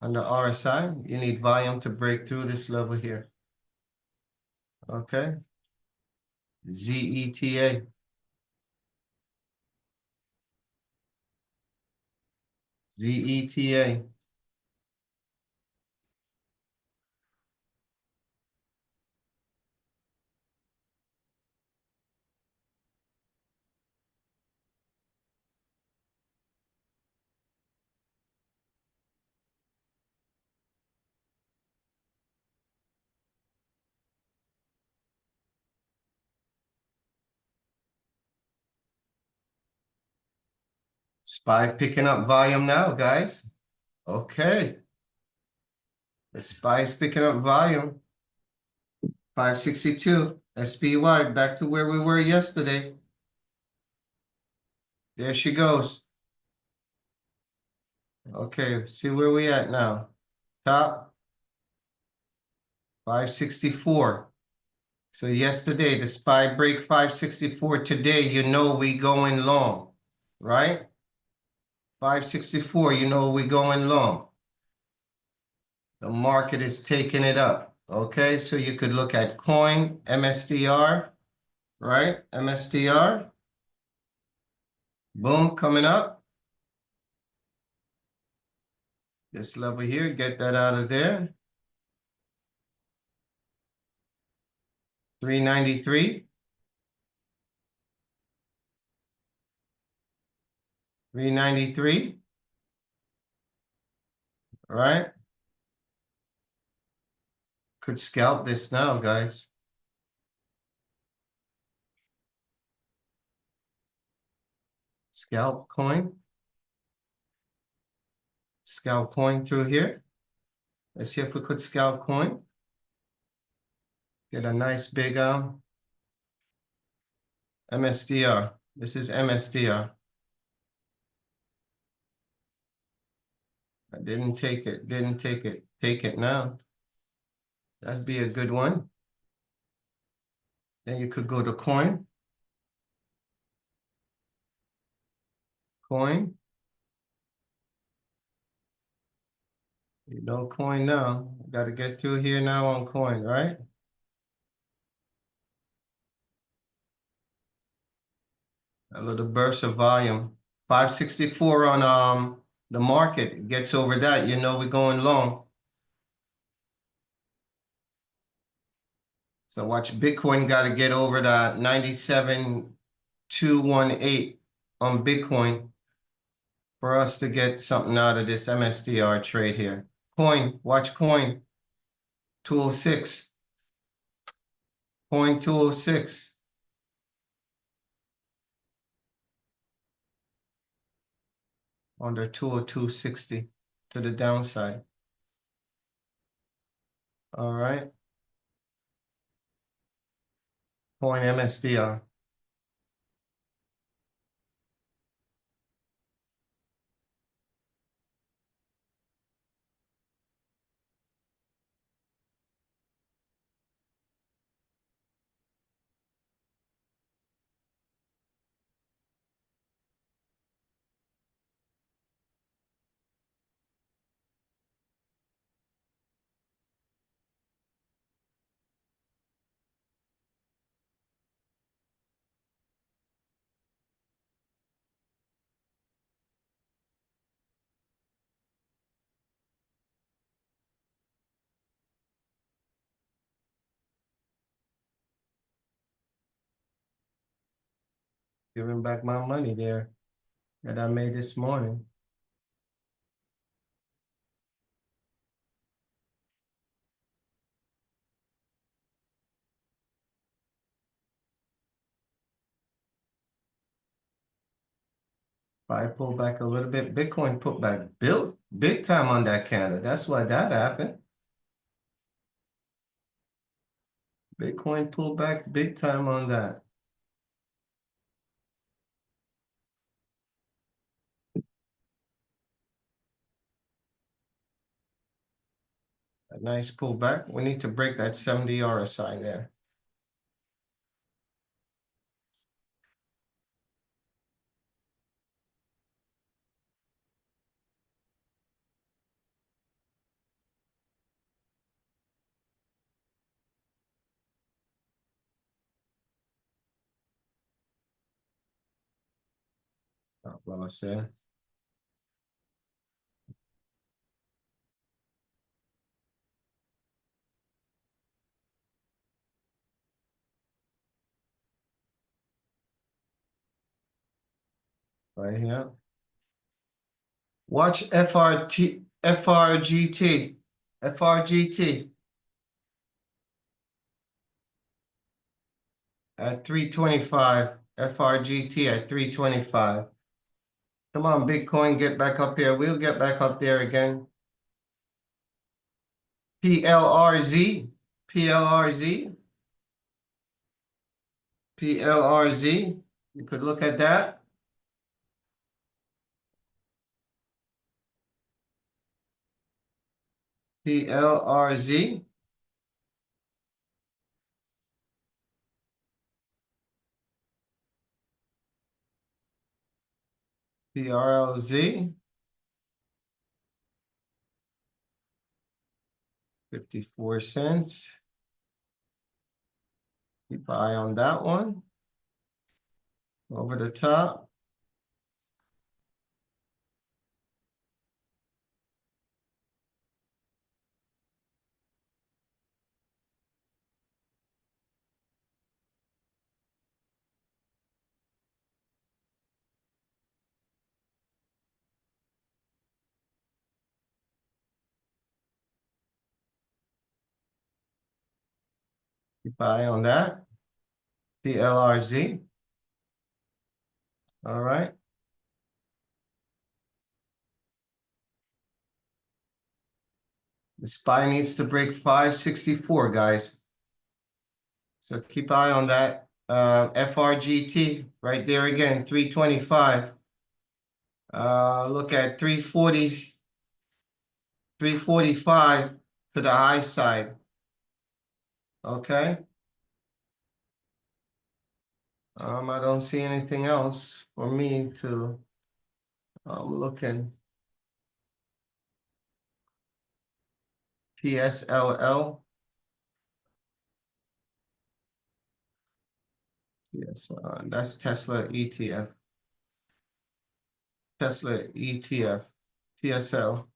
on the RSI. You need volume to break through this level here. Okay. ZETA. ZETA. SPY picking up volume now, guys. Okay. The SPY is picking up volume. 562. SPY back to where we were yesterday. There she goes. Okay, see where we at now. Top 564. So yesterday, the SPY break 564. Today, you know we going long, right? 564, you know we going long. The market is taking it up. Okay, so you could look at coin, MSTR, right? MSTR. Boom, coming up. This level here, get that out of there. 393. 393. Right? Could scalp this now, guys. Scalp coin. Scalp coin through here. Let's see if we could scalp coin. Get a nice big MSDR. This is MSDR. I didn't take it, didn't take it. Take it now. That'd be a good one. Then you could go to coin. Coin. You know coin now. Got to get through here now on coin, right? A little burst of volume. 564 on the market. Gets over that, you know we're going long. So watch Bitcoin got to get over that 97,218 on Bitcoin for us to get something out of this MSDR trade here. Coin, watch coin. 206. Coin 206. Under 202.60 to the downside. All right. Coin MSDR. Giving back my money there that I made this morning. I pulled back a little bit. Bitcoin put back built big time on that candle. That's why that happened. Bitcoin pulled back big time on that. A nice pullback. We need to break that 70 RSI there. What I said. Right here. Watch FRGT. FRGT. At 325. FRGT at 325. Come on, Bitcoin, get back up there. We'll get back up there again. PLRZ. PLRZ. PLRZ. You could look at that. PLRZ. PRLZ. 54 cents. Keep an eye on that one. Over the top. Keep an eye on that. PLRZ. All right. The SPY needs to break 564, guys. So keep an eye on that. FRGT right there again, 325. Look at 340, 345 to the high side. Okay. I don't see anything else for me to. I'm looking. PSLL. Yes, that's Tesla ETF. Tesla ETF. TSL.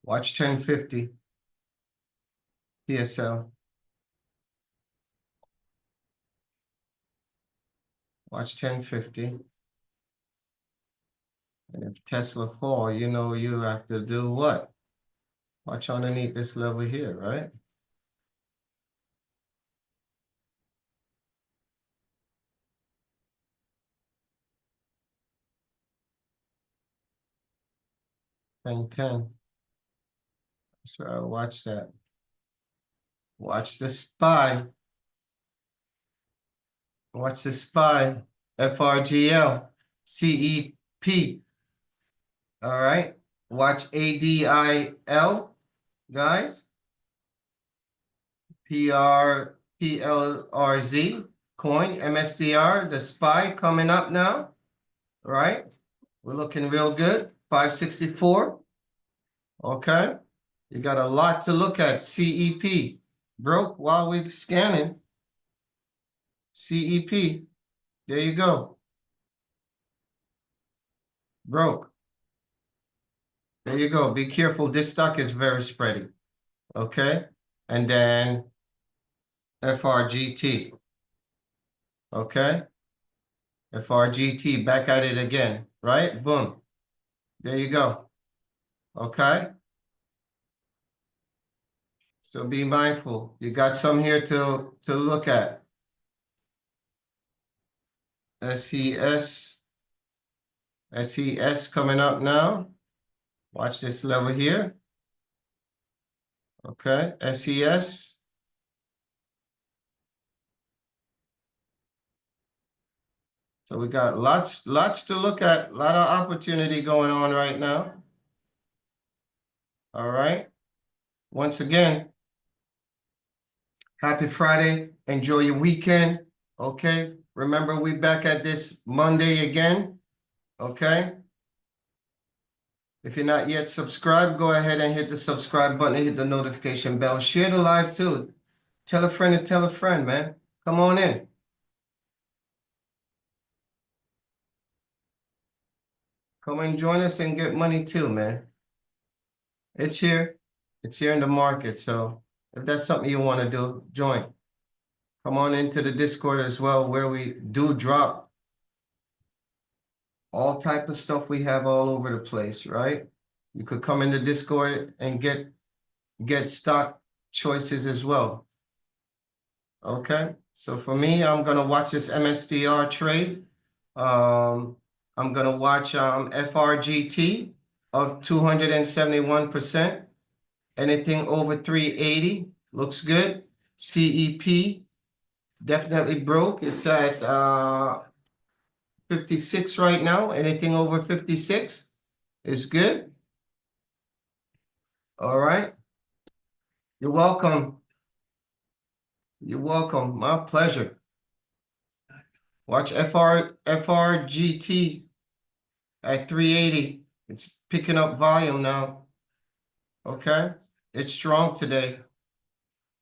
Watch 1050. TSL. Watch 1050. And if Tesla fall, you know you have to do what? Watch underneath this level here, right? Ten. So watch that. Watch the SPY. Watch the SPY. FRGL. CEP. All right. Watch ADIL, guys. PLRZ. Coin. MSDR. The SPY coming up now. All right. We're looking real good. 564. Okay. You got a lot to look at. CEP. Broke while we're scanning. CEP. There you go. Broke. There you go. Be careful. This stock is very spready. Okay. And then FRGT. Okay. FRGT, back at it again, right? Boom. There you go. Okay. So be mindful. You got some here to look at. SES. SES coming up now. Watch this level here. Okay. SES. So we got lots to look at. A lot of opportunity going on right now. All right. Once again, happy Friday. Enjoy your weekend. Okay. Remember, we back at this Monday again. Okay. If you're not yet subscribed, go ahead and hit the subscribe button, hit the notification bell. Share the live too. Tell a friend and tell a friend, man. Come on in. Come and join us and get money too, man. It's here. It's here in the market. So if that's something you want to do, join. Come on into the Discord as well, where we do drop all type of stuff we have all over the place, right? You could come into Discord and get stock choices as well. Okay, so for me, I'm gonna watch this MSDR trade. I'm gonna watch FRGT of 271%. Anything over 380 looks good. CEP definitely broke. It's at 56 right now. Anything over 56 is good. All right. You're welcome. You're welcome. My pleasure. Watch FRGT at 380. It's picking up volume now. Okay. It's strong today.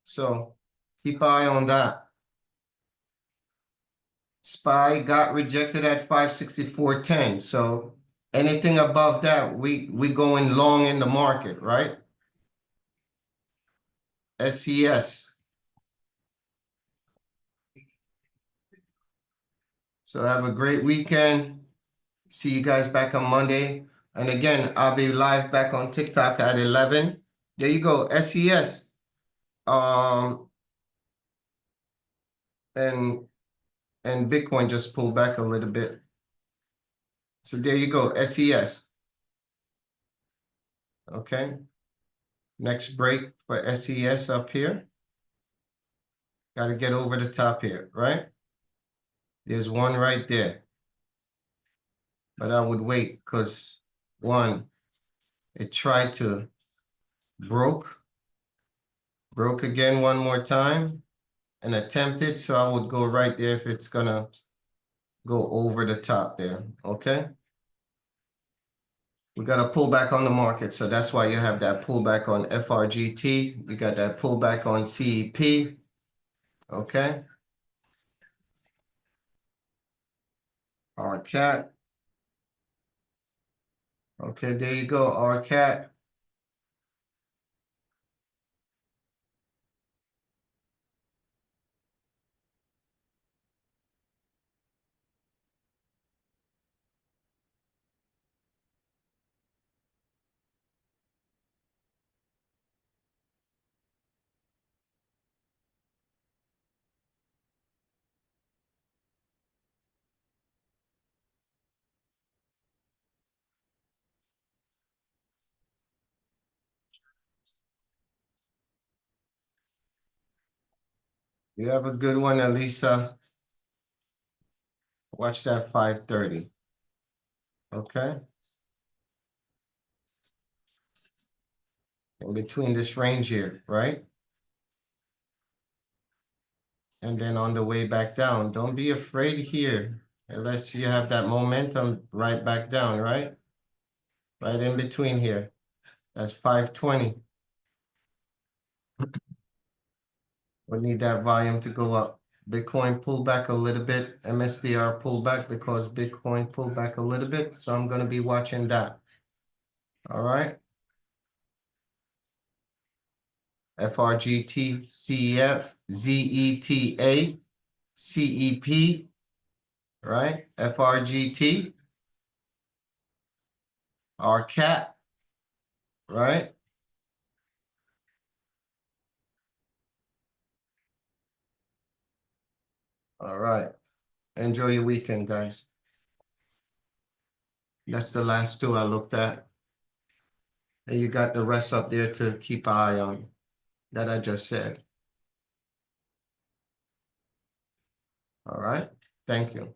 So keep an eye on that. SPY got rejected at 564.10. So anything above that, we going long in the market, right? SES. So have a great weekend. See you guys back on Monday. And again, I'll be live back on TikTok at 11. There you go, SES. And Bitcoin just pulled back a little bit. So there you go, SES. Okay. Next break for SES up here. Got to get over the top here, right? There's one right there. But I would wait because one, it tried to broke again one more time and attempted. So I would go right there if it's gonna go over the top there, okay? We got a pullback on the market, so that's why you have that pullback on FRGT. We got that pullback on CEP, okay? Our cat. Okay, there you go, our cat. You have a good one, Elisa. Watch that 530. Okay. In between this range here, right? And then on the way back down, don't be afraid here, unless you have that momentum right back down, right? Right in between here. That's 520. We need that volume to go up. Bitcoin pulled back a little bit. MSDR pulled back because Bitcoin pulled back a little bit. So I'm going to be watching that. All right. FRGT, CEF, ZETA, CEP, right? FRGT, RCAT, right? All right. Enjoy your weekend, guys. That's the last two I looked at. And you got the rest up there to keep an eye on that I just said. All right. Thank you.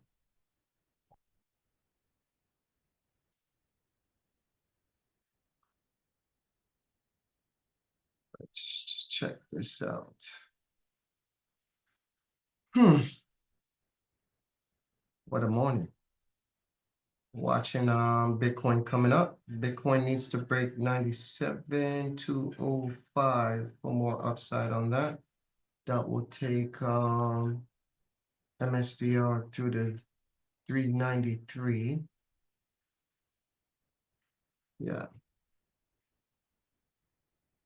Let's check this out. What a morning. Watching Bitcoin coming up. Bitcoin needs to break 97,205 for more upside on that. That will take MSDR through the 393. Yeah,